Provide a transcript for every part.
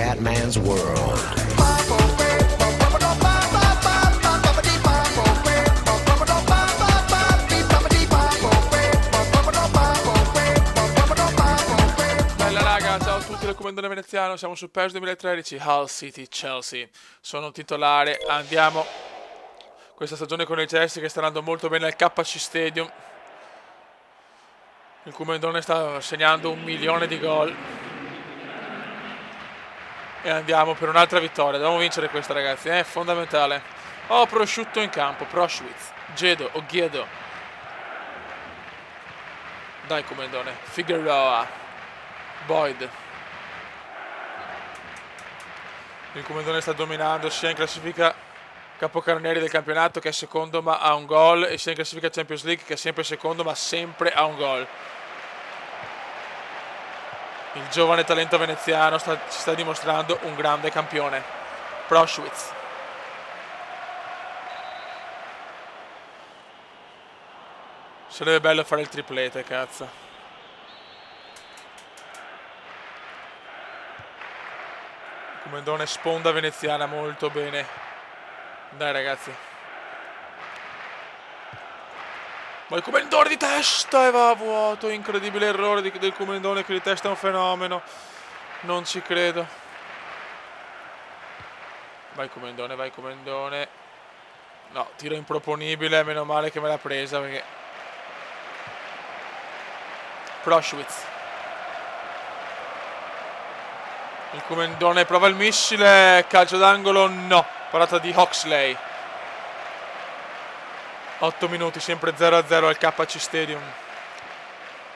Scatman's World. Bella raga, ciao a tutti dal Comandone Veneziano, siamo su PES 2013, Hull City Chelsea. Sono titolare, andiamo questa stagione con il Chelsea che sta andando molto bene al KC Stadium. Il Comandone sta segnando 1 milione di gol. E andiamo per un'altra vittoria, dobbiamo vincere questa ragazzi, è fondamentale. Oh, prosciutto in campo, Proschwitz, Gedo, Ogiedo. Dai Comandone, Figueroa, Boyd. Il Comandone sta dominando sia in classifica capocannonieri del campionato che è secondo ma ha un gol, e sia in classifica Champions League che è sempre secondo ma sempre ha un gol. Il giovane talento veneziano ci sta dimostrando un grande campione. Proschwitz. Sarebbe bello fare il triplete, cazzo. Comandone sponda veneziana molto bene. Dai ragazzi. Ma il Comandone di testa e va a vuoto. Incredibile errore del Comandone, che di testa è un fenomeno. Non ci credo. Vai Comandone, vai Comandone. No, tiro improponibile, meno male che me l'ha presa perché... Proschwitz. Il Comandone prova il missile, calcio d'angolo, no. Parata di Oxley. 8 minuti, sempre 0-0 al KC Stadium.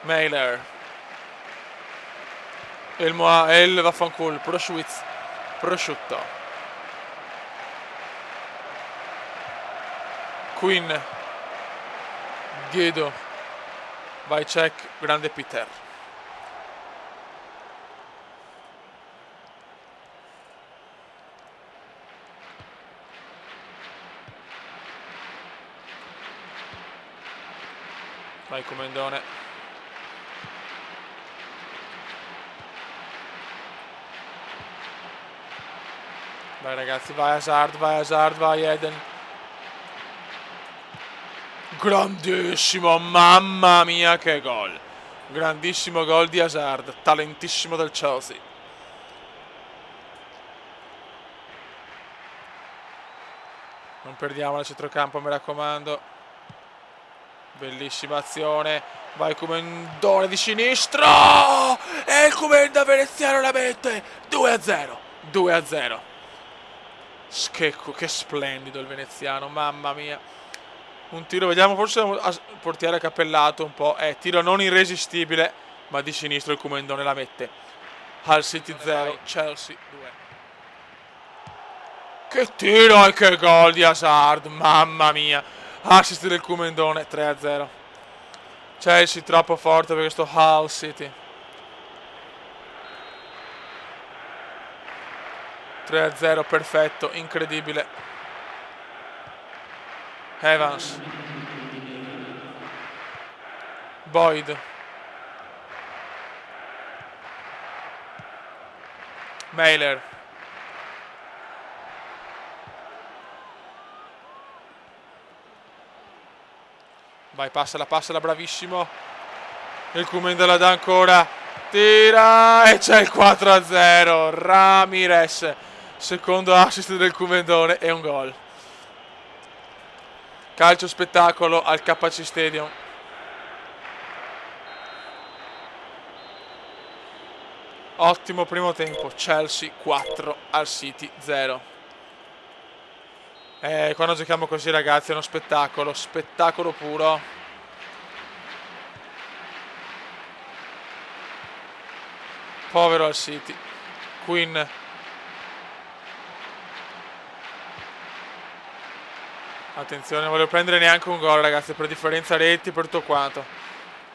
Mailer. El vaffanculo, Proschwitz. Prosciutto. Quinn. Gedo. Vai check, grande Peter. Vai Comandone. Vai ragazzi, vai Hazard, vai Eden. Grandissimo, mamma mia che gol. Grandissimo gol di Hazard, talentissimo del Chelsea. Non perdiamo il centrocampo, mi raccomando. Bellissima azione. Vai Comandone di sinistra. E il Comanda veneziano la mette. 2-0. 2-0. Schecco, che splendido il veneziano, mamma mia. Un tiro, vediamo, forse il portiere cappellato un po'. Tiro non irresistibile, ma di sinistra il Comandone la mette. Hull City 0, Chelsea 2. Che tiro e che gol di Hazard, mamma mia. Assist del Comandone, 3-0. Chelsea troppo forte per questo Hull City. 3-0, perfetto, incredibile. Evans. Boyd. Mailer. Vai, passala, bravissimo. Il Comanda la dà ancora. Tira e c'è il 4-0. Ramirez. Secondo assist del Comandone e un gol. Calcio spettacolo al KC Stadium. Ottimo primo tempo. Chelsea 4 al City 0. Quando giochiamo così ragazzi è uno spettacolo. Spettacolo puro. Povero al City. Quinn. Attenzione, non voglio prendere neanche un gol ragazzi, per differenza reti, per tutto quanto.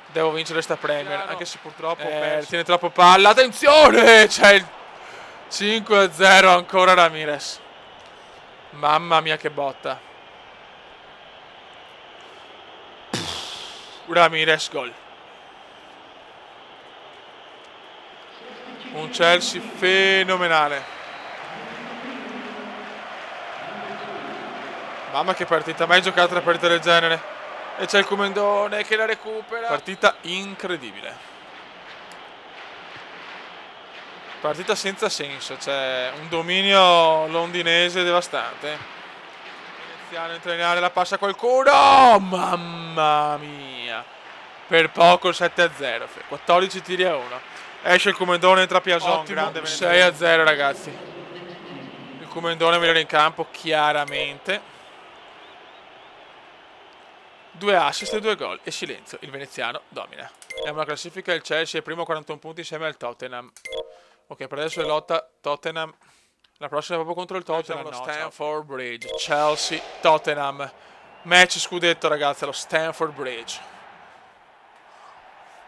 Devo vincere sta Premier, anche se purtroppo tiene troppo palla. Attenzione, c'è il 5-0 ancora Ramirez. Mamma mia che botta. Ramirez gol. Un Chelsea fenomenale. Mamma che partita, mai giocato una partita del genere. E c'è il Comendone che la recupera. Partita incredibile. Partita senza senso, c'è un dominio londinese devastante. Veneziano entra in area, la passa a qualcuno. Mamma mia. Per poco il 7-0, 14 tiri a 1. Esce il Comendone, entra Piazon, grande 6-0 ragazzi. Il Comendone migliore in campo chiaramente. 2 assist e 2 gol e silenzio, il veneziano domina. Abbiamo la classifica, il Chelsea è primo a 41 punti insieme al Tottenham. Ok, per adesso è lotta Tottenham. La prossima è proprio contro il Tottenham, lo Stamford Bridge. Chelsea, Tottenham. Match scudetto ragazzi, allo Stamford Bridge.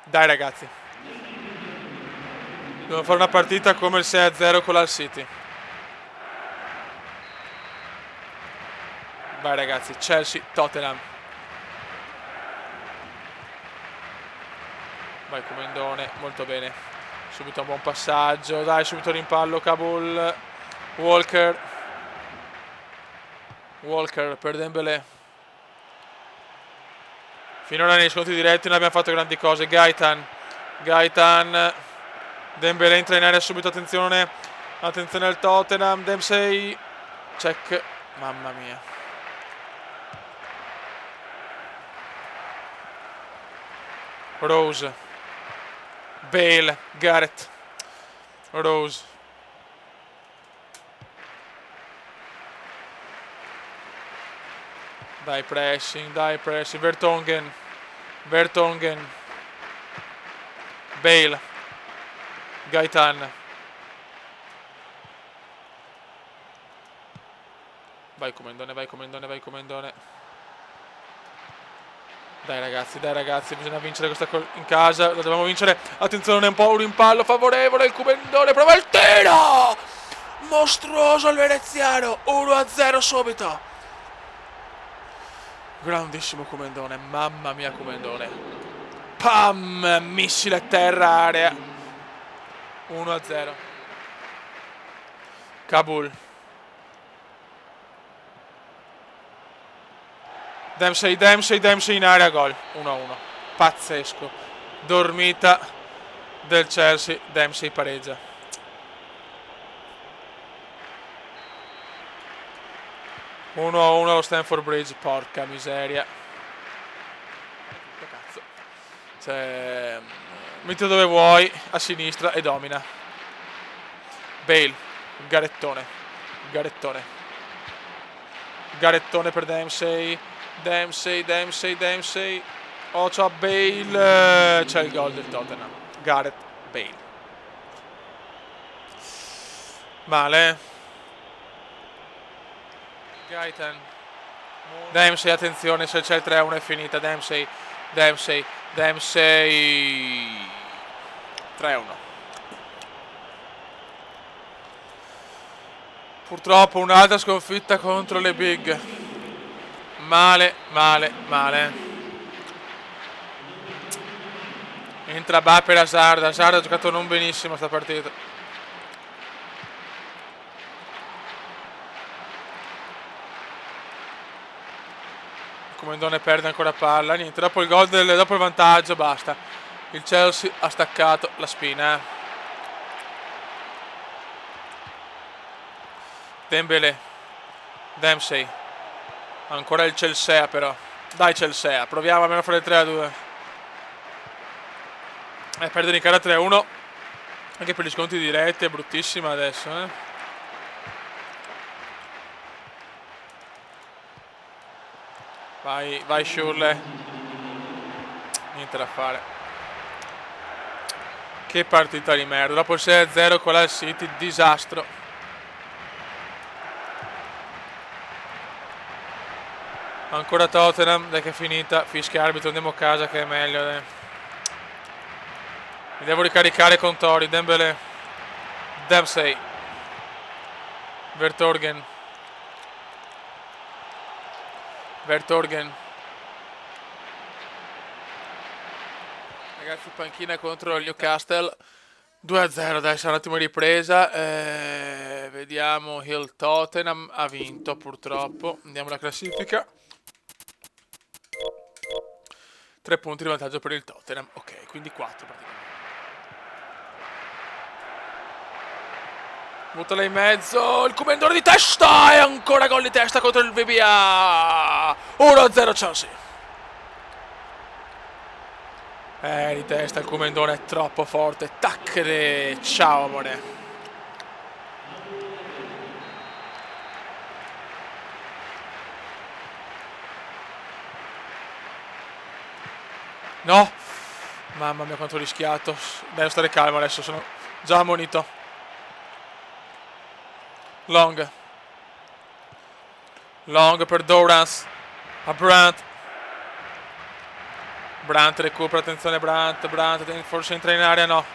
Dai ragazzi. Dobbiamo fare una partita come il 6-0 con l'Hull City. Vai ragazzi, Chelsea, Tottenham. Vai Comendone, molto bene. Subito un buon passaggio, dai, subito rimpallo, Kabul. Walker per Dembélé. Finora nei scontri diretti non abbiamo fatto grandi cose. Gaetan, Dembélé entra in area subito, attenzione al Tottenham. Dempsey, check, mamma mia. Rose, Bale, Gareth, Rose. Dai pressing, Vertonghen, Bale, Gaetan. Vai Comendone. Dai ragazzi, bisogna vincere questa in casa, la dobbiamo vincere. Attenzione, un po' un rimpallo favorevole, il Comendone prova il tiro! Mostruoso il veneziano, 1-0 subito. Grandissimo Comendone, mamma mia Comendone. Pam, missile a terra, area. 1-0. Kabul. Dempsey in area, gol. 1-1. Pazzesco. Dormita del Chelsea, Dempsey pareggia. Uno a 1 allo Stamford Bridge, porca miseria. Cazzo. Cioè, metti dove vuoi, a sinistra e domina. Bale, garettone per Dempsey. Oh, c'ha Bale. C'è il gol del Tottenham. Gareth Bale. Male. Gaetan. Dempsey, attenzione, se c'è il 3-1 è finita. Dempsey. 3-1. Purtroppo un'altra sconfitta contro le big. Male. Entra Mbappé per Hazard ha giocato non benissimo sta partita. Comendone perde ancora palla, niente, dopo il gol dopo il vantaggio basta. Il Chelsea ha staccato la spina. Dembélé, Dempsey. Ancora il Chelsea però. Dai Chelsea, proviamo almeno a fare il 3-2. Perdere in cara 3-1 anche per gli sconti diretti è bruttissima adesso, Vai Schürrle. Niente da fare. Che partita di merda. Dopo il 6-0 con l'Hull City, disastro. Ancora Tottenham, dai che è finita. Fischia arbitro, andiamo a casa che è meglio. Mi devo ricaricare con Tori. Dembélé, Dempsey, Vertonghen. Ragazzi, panchina contro il Newcastle. 2-0, dai, sarà un attimo di ripresa. Vediamo, il Tottenham ha vinto purtroppo. Andiamo alla classifica. 3 punti di vantaggio per il Tottenham. Ok, quindi 4 praticamente. Buttala in mezzo, il commendatore di testa e ancora gol di testa contro il VBA. 1-0 Chelsea. Di testa il commendone è troppo forte. Tacchere, ciao amore. No, mamma mia quanto ho rischiato. Devo stare calmo adesso, sono già ammonito. Long per Dorans. A Brandt. Brandt recupera, attenzione Brandt, forse entra in area, no.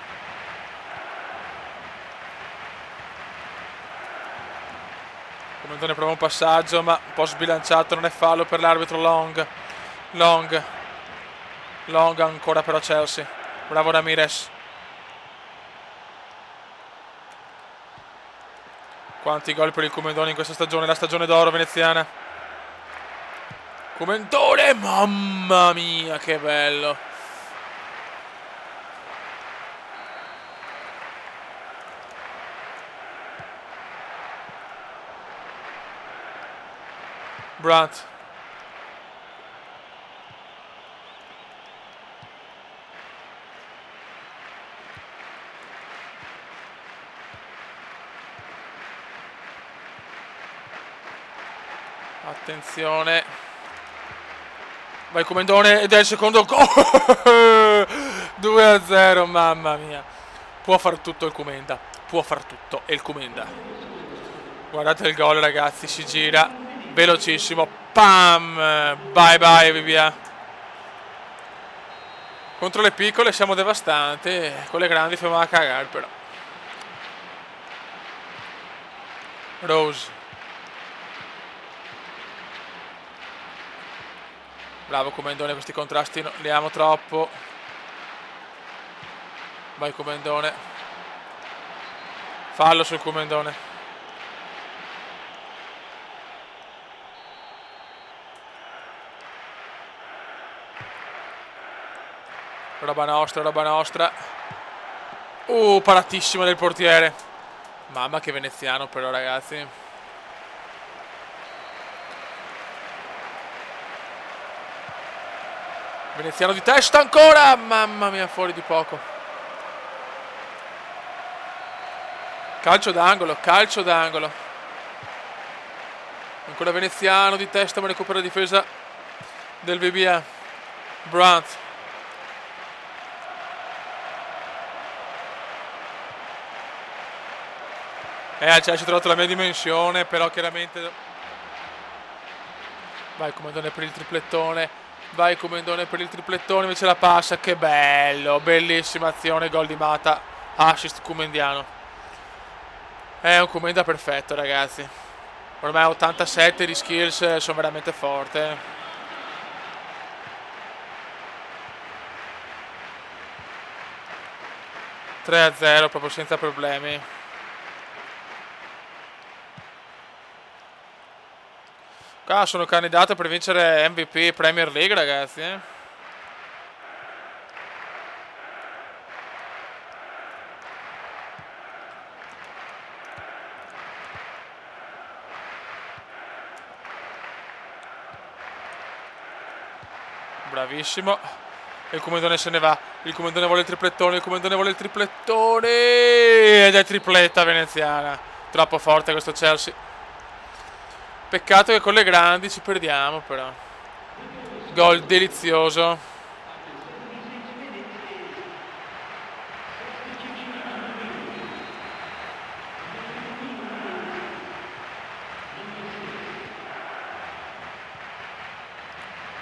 Commentone prova un passaggio, ma un po' sbilanciato, non è fallo per l'arbitro Long ancora però Chelsea. Bravo Ramirez. Quanti gol per il Comendone in questa stagione, la stagione d'oro veneziana. Comendone, mamma mia, che bello. Brandt. Attenzione. Vai Comendone ed è il secondo gol. 2-0, mamma mia. Può far tutto il Comenda. Può far tutto e il Comenda. Guardate il gol ragazzi, si gira. Velocissimo. Pam. Bye bye via. Contro le piccole siamo devastanti. Con le grandi facciamo a cagare però. Rose. Bravo Comendone, questi contrasti li amo troppo. Vai Comendone. Fallo sul Comendone. Roba nostra. Paratissima del portiere. Mamma che veneziano però ragazzi. Veneziano di testa ancora. Mamma mia, fuori di poco. Calcio d'angolo. Ancora veneziano di testa, ma recupera la difesa del VBA. Brandt. Ci ha trovato la mia dimensione, però chiaramente. Vai Comendone per il triplettone. Invece la passa, che bello, bellissima azione, gol di Mata, assist comendiano. È un Comenda perfetto ragazzi. Ormai 87 di skills, sono veramente forte. – 3-0 proprio senza problemi. Qua sono candidato per vincere MVP Premier League ragazzi. Bravissimo. E il Comendone se ne va. Il Comendone vuole il triplettone. Ed è tripletta veneziana. Troppo forte questo Chelsea. Peccato che con le grandi ci perdiamo però. Gol delizioso.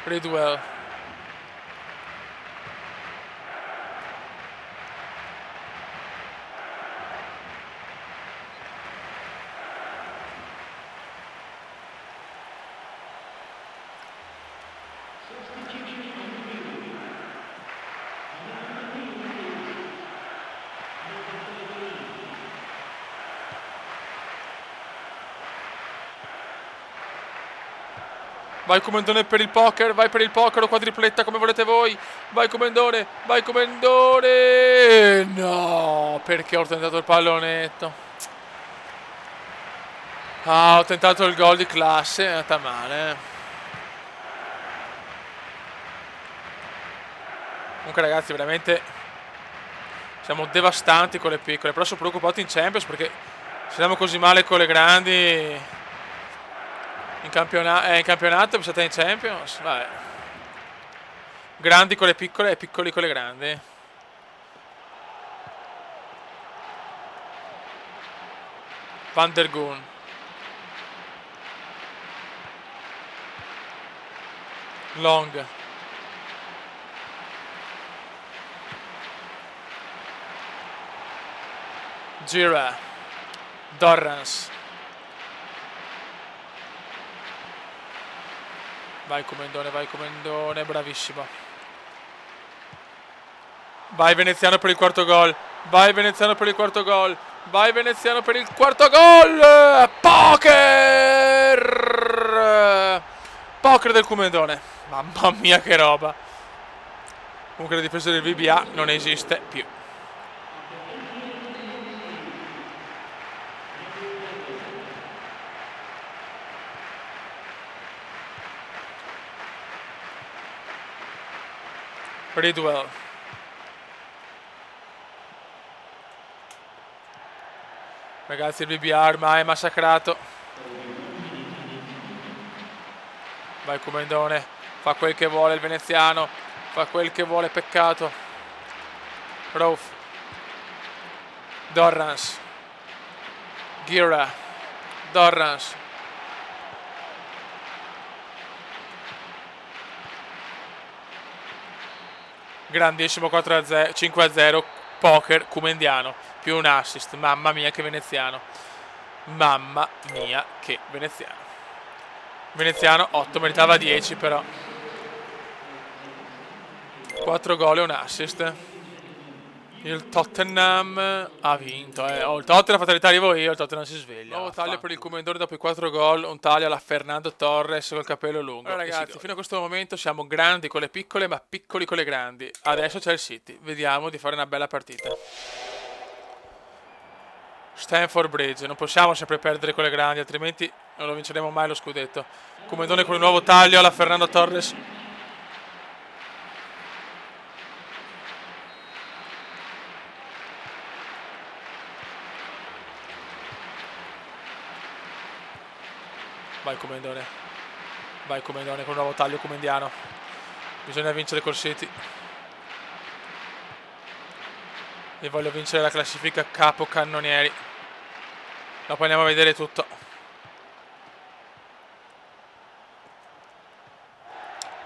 Ridwell. Vai Comendone per il poker, vai per il poker o quadripletta come volete voi. Vai Comendone, vai Comendone. No, perché ho tentato il pallonetto. Ah, ho tentato il gol di classe, è andata male. Comunque ragazzi, veramente siamo devastanti con le piccole, però sono preoccupato in Champions perché se andiamo così male con le grandi in campionato, pensate in Champions, vabbè. Grandi con le piccole e piccoli con le grandi. Van der Goon. Long. Gira. Dorrans. Vai Comendone, bravissimo. Vai Veneziano per il quarto gol. Vai Veneziano per il quarto gol. Vai Veneziano per il quarto gol. Poker. Poker del Comendone. Mamma mia che roba. Comunque la difesa del VBA non esiste più. Ridwell. Ragazzi, il BBA ormai è massacrato. Vai Comendone. Fa quel che vuole il veneziano. Fa quel che vuole, peccato. Rauf. Dorrans. Gira. Dorrans. Grandissimo 5-0. Poker Comendiano. Più un assist. Mamma mia che veneziano. Mamma mia che veneziano. Veneziano 8, meritava 10 però. 4 gol e un assist. Il Tottenham ha vinto. Il Tottenham fatalità arrivo io, il Tottenham si sveglia. Nuovo taglio per il Comendone dopo i 4 gol. Un taglio alla Fernando Torres col capello lungo. Allora ragazzi, fino a questo momento siamo grandi con le piccole ma piccoli con le grandi. Adesso c'è il City. Vediamo di fare una bella partita. Stamford Bridge. Non possiamo sempre perdere con le grandi, altrimenti non lo vinceremo mai lo scudetto. Comendone con un nuovo taglio alla Fernando Torres. Vai Comendone. Vai Comendone con un nuovo taglio comendiano. Bisogna vincere col City. E voglio vincere la classifica capocannonieri. Dopo andiamo a vedere tutto.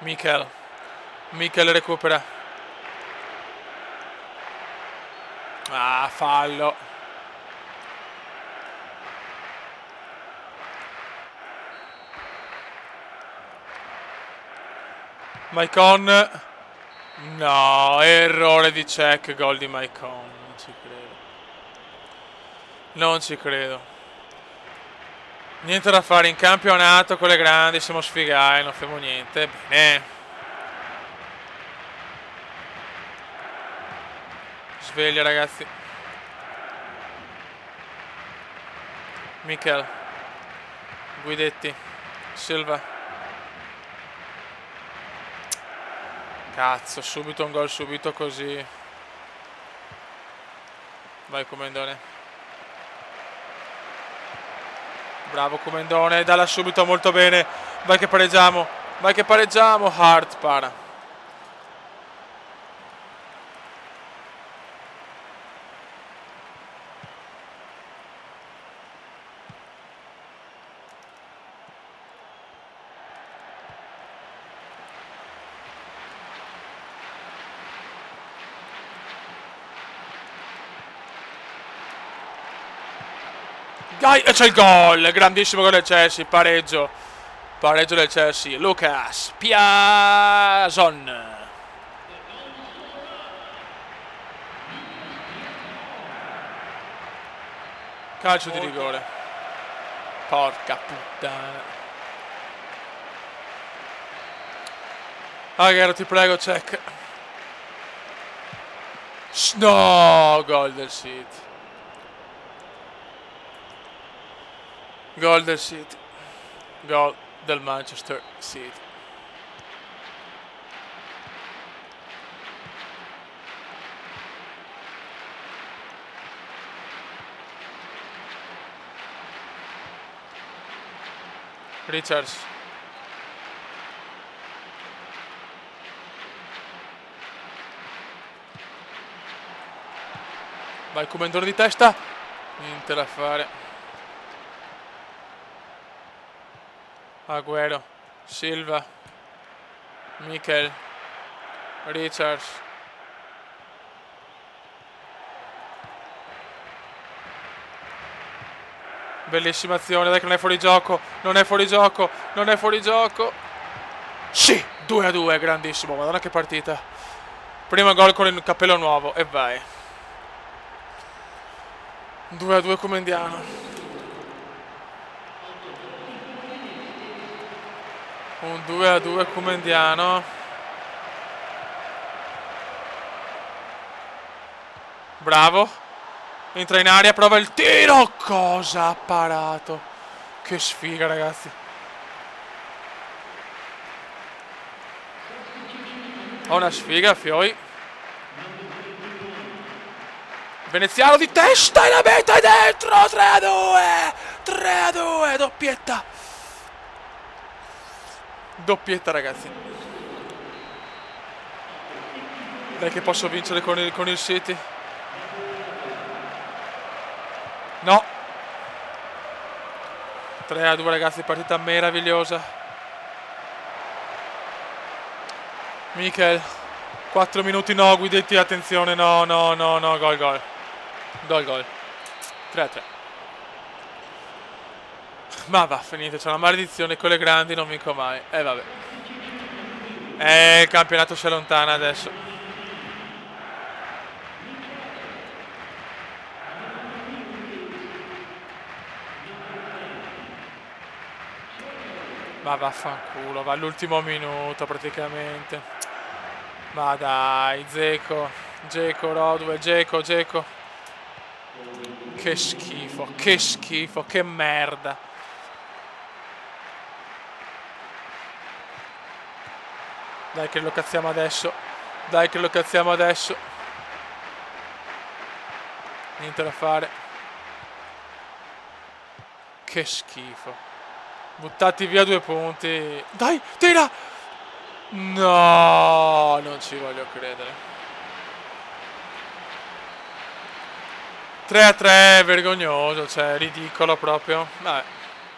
Mikel recupera. Ah, fallo. Maicon. No, errore di check, gol di Maicon. Non ci credo. Non ci credo. Niente da fare in campionato con le grandi, siamo sfigati, non facciamo niente. Bene. Sveglia ragazzi. Mikel. Guidetti. Silva. Cazzo, subito un gol, subito così. Vai Comendone. Bravo Comendone, dalla subito molto bene. Vai che pareggiamo. Vai che pareggiamo. Hart para. E c'è il gol, grandissimo gol del Chelsea, pareggio del Chelsea. Lucas Piazon. Calcio di rigore. Porca puttana. Agüero, ti prego, check. No, gol del City. Gol del City. Gol del Manchester City. Richards. Vai Comendone di testa. Niente da fare. Agüero. Silva. Mikel. Richards. Bellissima azione, dai che non è fuori gioco. Non è fuori gioco. Non è fuori gioco. Sì, 2-2, grandissimo. Madonna che partita. Primo gol con il cappello nuovo. E vai. 2-2 Comendiano. Un 2-2 Comendiano. Bravo. Entra in aria, prova il tiro. Cosa ha parato? Che sfiga, ragazzi. Ho una sfiga, Fioi. Veneziano di testa e la mette dentro. 3-2. 3-2. Doppietta. Doppietta, ragazzi. Dai che posso vincere con il City. No. 3-2, ragazzi, partita meravigliosa. Mikel. 4 minuti no, guidetti, attenzione, no, gol. Gol. 3-3. Ma va, finito, c'è una maledizione con le grandi, non vinco mai. Vabbè. Il campionato si allontana adesso. Ma vaffanculo, va all'ultimo minuto praticamente. Ma dai, Dzeko, Rodwell, Dzeko. Che schifo, che merda. Dai che lo cazziamo adesso. Niente da fare. Che schifo. Buttati via 2 punti. Dai, tira! No, non ci voglio credere. 3-3, vergognoso, cioè ridicolo proprio. Vabbè.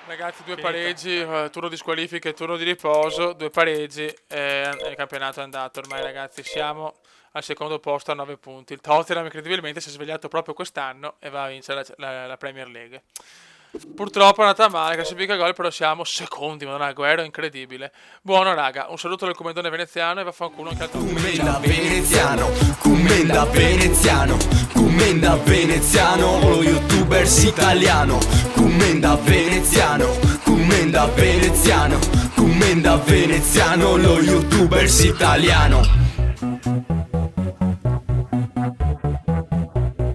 Ragazzi, 2 pareggi, turno di squalifica e turno di riposo, 2 pareggi il campionato è andato ormai, ragazzi. Siamo al secondo posto a 9 punti. Il Tottenham incredibilmente si è svegliato proprio quest'anno e va a vincere la Premier League. Purtroppo è andata male, classifica gol, però siamo secondi, Madonna, Agüero è incredibile. Buono, raga, un saluto del Comendone veneziano e vaffanculo anche al Commenda veneziano, lo youtubers italiano. Commenda veneziano, lo youtubers italiano.